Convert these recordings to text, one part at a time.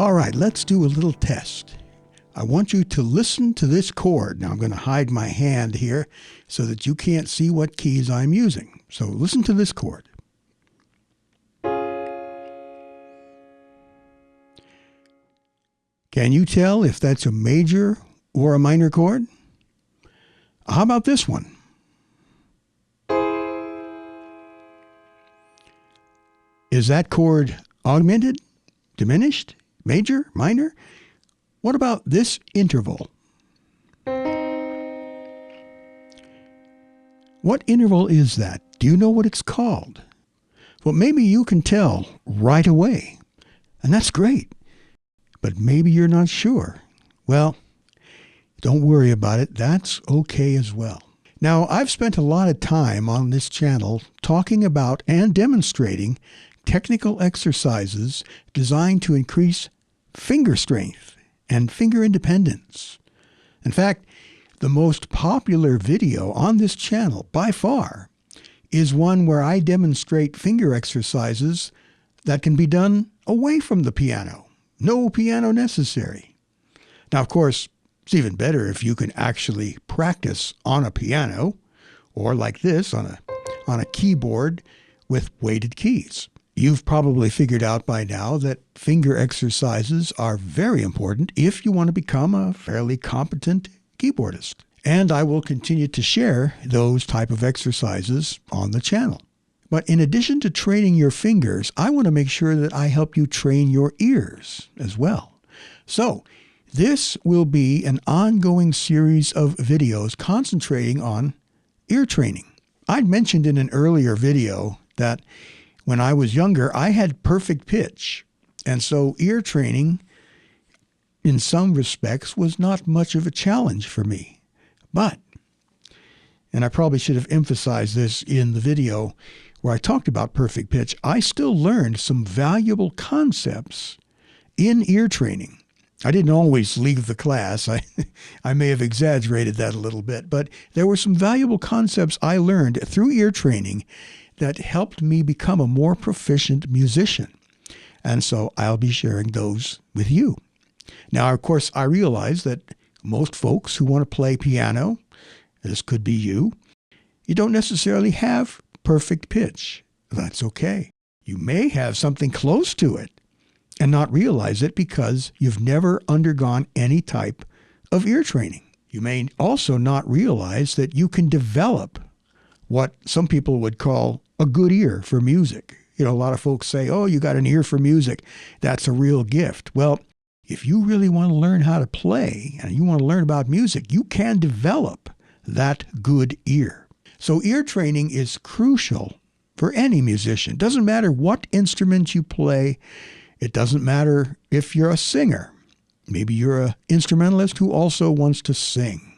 All right, let's do a little test. I want you to listen to this chord. Now I'm going to hide my hand here so that you can't see what keys I'm using. So listen to this chord. Can you tell if that's a major or a minor chord? How about this one? Is that chord augmented, diminished, major, minor? What about this interval? What interval is that? Do you know what it's called? Well, maybe you can tell right away, and that's great. But maybe you're not sure. Well, don't worry about it. That's okay as well. Now, I've spent a lot of time on this channel talking about and demonstrating technical exercises designed to increase finger strength and finger independence. In fact, the most popular video on this channel by far is one where I demonstrate finger exercises that can be done away from the piano. No piano necessary. Now, of course, it's even better if you can actually practice on a piano or like this on a keyboard with weighted keys. You've probably figured out by now that finger exercises are very important if you want to become a fairly competent keyboardist. And I will continue to share those type of exercises on the channel. But in addition to training your fingers, I want to make sure that I help you train your ears as well. So this will be an ongoing series of videos concentrating on ear training. I'd mentioned in an earlier video that when I was younger, I had perfect pitch. And so ear training, in some respects, was not much of a challenge for me. But, and I probably should have emphasized this in the video where I talked about perfect pitch, I still learned some valuable concepts in ear training. I didn't always leave the class. I may have exaggerated that a little bit, but there were some valuable concepts I learned through ear training that helped me become a more proficient musician. And so I'll be sharing those with you. Now, of course, I realize that most folks who want to play piano, this could be you, you don't necessarily have perfect pitch. That's okay. You may have something close to it and not realize it because you've never undergone any type of ear training. You may also not realize that you can develop what some people would call a good ear for music. You know, a lot of folks say, oh, you got an ear for music. That's a real gift. Well, if you really want to learn how to play and you want to learn about music, you can develop that good ear. So ear training is crucial for any musician. It doesn't matter what instrument you play. It doesn't matter if you're a singer. Maybe you're an instrumentalist who also wants to sing.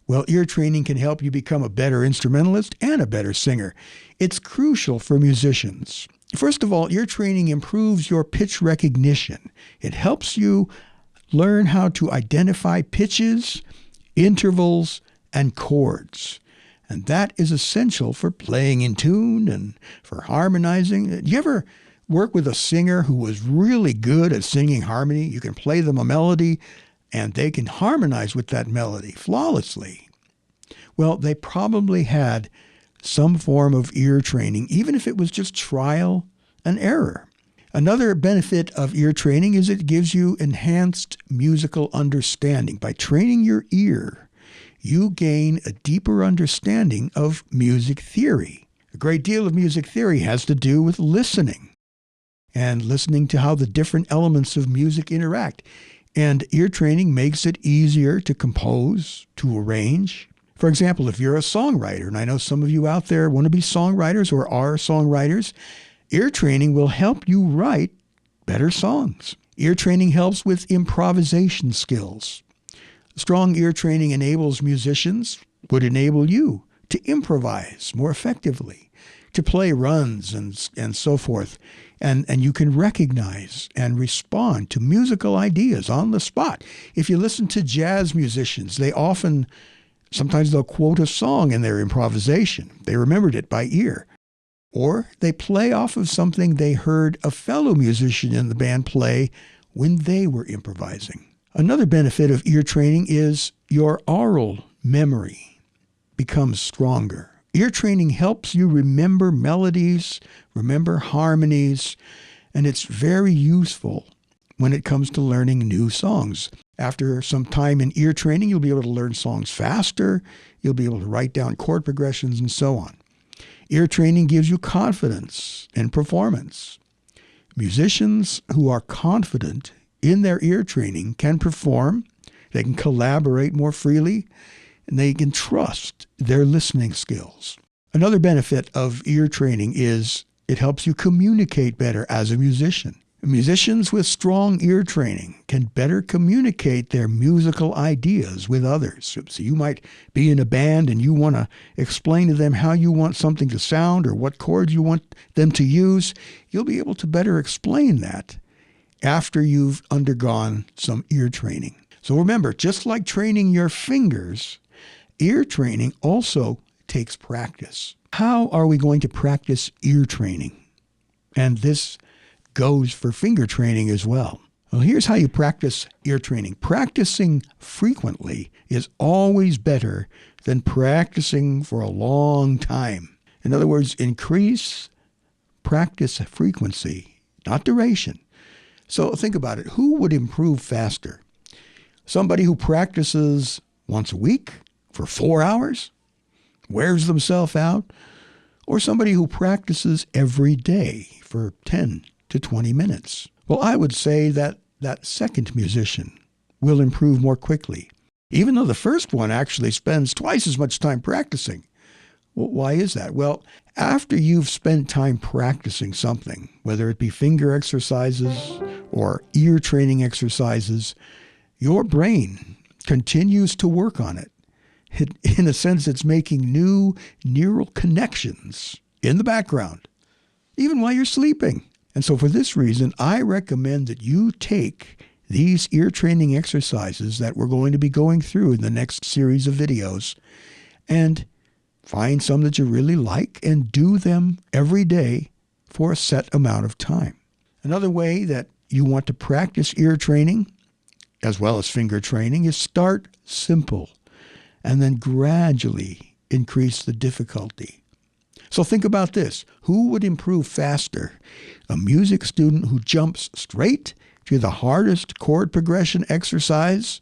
Well, ear training can help you become a better instrumentalist and a better singer. It's crucial for musicians. First of all, ear training improves your pitch recognition. It helps you learn how to identify pitches, intervals, and chords. And that is essential for playing in tune and for harmonizing. Do you ever work with a singer who was really good at singing harmony? You can play them a melody and they can harmonize with that melody flawlessly. Well, they probably had some form of ear training, even if it was just trial and error. Another benefit of ear training is it gives you enhanced musical understanding. By training your ear, you gain a deeper understanding of music theory. A great deal of music theory has to do with listening and listening to how the different elements of music interact. And ear training makes it easier to compose, to arrange. For example, if you're a songwriter, and I know some of you out there want to be songwriters or are songwriters, ear training will help you write better songs. Ear training helps with improvisation skills. Strong ear training enables musicians, would enable you to improvise more effectively, to play runs and so forth. And you can recognize and respond to musical ideas on the spot. If you listen to jazz musicians, sometimes they'll quote a song in their improvisation. They remembered it by ear. Or they play off of something they heard a fellow musician in the band play when they were improvising. Another benefit of ear training is your aural memory becomes stronger. Ear training helps you remember melodies, remember harmonies, and it's very useful when it comes to learning new songs. After some time in ear training, you'll be able to learn songs faster, you'll be able to write down chord progressions and so on. Ear training gives you confidence in performance. Musicians who are confident in their ear training can perform, they can collaborate more freely, and they can trust their listening skills. Another benefit of ear training is it helps you communicate better as a musician. Musicians with strong ear training can better communicate their musical ideas with others. So you might be in a band and you want to explain to them how you want something to sound or what chords you want them to use. You'll be able to better explain that after you've undergone some ear training. So remember, just like training your fingers, ear training also takes practice. How are we going to practice ear training? And this goes for finger training as well. Well, here's how you practice ear training. Practicing frequently is always better than practicing for a long time. In other words, increase practice frequency, not duration. So think about it. Who would improve faster? Somebody who practices once a week for 4 hours, wears themselves out, or somebody who practices every day for 10 to 20 minutes. Well, I would say that that second musician will improve more quickly, even though the first one actually spends twice as much time practicing. Well, why is that? Well, after you've spent time practicing something, whether it be finger exercises or ear training exercises, your brain continues to work on it. In a sense, it's making new neural connections in the background, even while you're sleeping. And so for this reason, I recommend that you take these ear training exercises that we're going to be going through in the next series of videos and find some that you really like and do them every day for a set amount of time. Another way that you want to practice ear training, as well as finger training, is start simple and then gradually increase the difficulty. So think about this. Who would improve faster? A music student who jumps straight to the hardest chord progression exercise,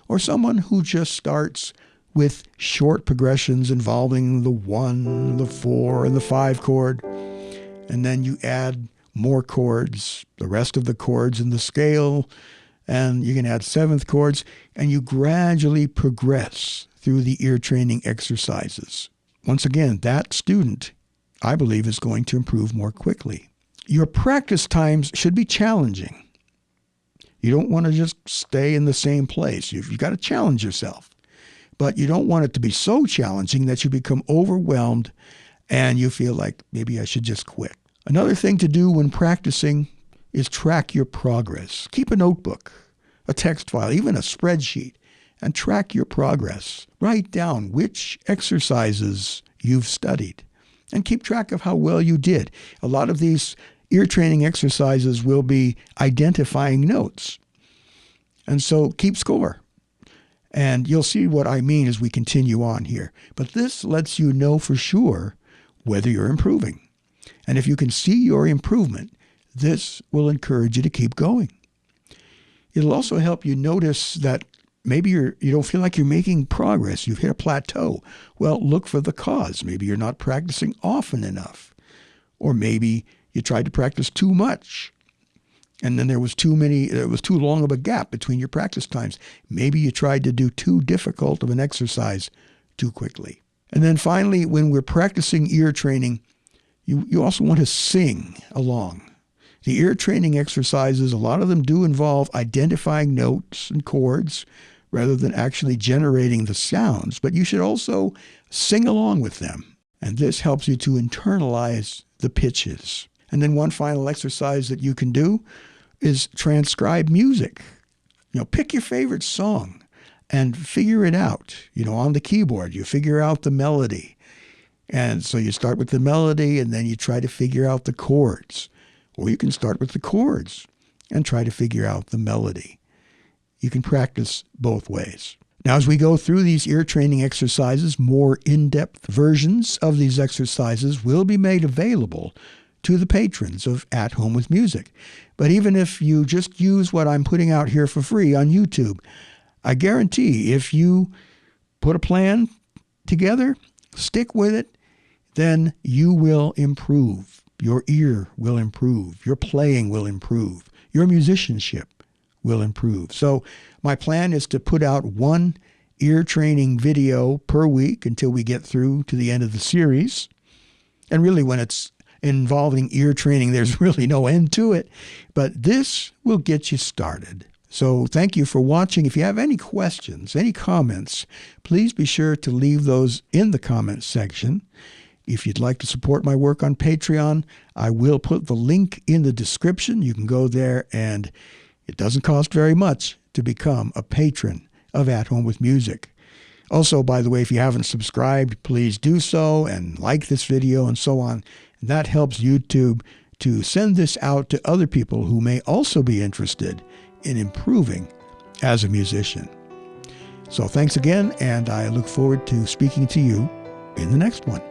or someone who just starts with short progressions involving the 1, the 4, and the 5 chord, and then you add more chords, the rest of the chords in the scale, and you can add 7th chords, and you gradually progress through the ear training exercises. Once again, that student, I believe, is going to improve more quickly. Your practice times should be challenging. You don't want to just stay in the same place. You've got to challenge yourself. But you don't want it to be so challenging that you become overwhelmed and you feel like maybe I should just quit. Another thing to do when practicing is track your progress. Keep a notebook, a text file, even a spreadsheet, and track your progress. Write down which exercises you've studied and keep track of how well you did. A lot of these ear training exercises will be identifying notes. And so keep score. And you'll see what I mean as we continue on here. But this lets you know for sure whether you're improving. And if you can see your improvement, this will encourage you to keep going. It'll also help you notice that maybe you don't feel like you're making progress. You've hit a plateau. Well, look for the cause. Maybe you're not practicing often enough. Or maybe you tried to practice too much. And then there was too long of a gap between your practice times. Maybe you tried to do too difficult of an exercise too quickly. And then finally, when we're practicing ear training, you also want to sing along. The ear training exercises, a lot of them do involve identifying notes and chords rather than actually generating the sounds, but you should also sing along with them. And this helps you to internalize the pitches. And then one final exercise that you can do is transcribe music. Pick your favorite song and figure it out. On the keyboard, you figure out the melody. And so you start with the melody and then you try to figure out the chords. Or you can start with the chords and try to figure out the melody. You can practice both ways. Now, as we go through these ear training exercises, more in-depth versions of these exercises will be made available to the patrons of At Home with Music. But even if you just use what I'm putting out here for free on YouTube, I guarantee if you put a plan together, stick with it, then you will improve. Your ear will improve. Your playing will improve. Your musicianship will improve. So my plan is to put out one ear training video per week until we get through to the end of the series. And really, when it's involving ear training, there's really no end to it. But this will get you started. So thank you for watching. If you have any questions, any comments, please be sure to leave those in the comments section. If you'd like to support my work on Patreon, I will put the link in the description. You can go there, and it doesn't cost very much to become a patron of At Home with Music. Also, by the way, if you haven't subscribed, please do so and like this video and so on. That helps YouTube to send this out to other people who may also be interested in improving as a musician. So thanks again, and I look forward to speaking to you in the next one.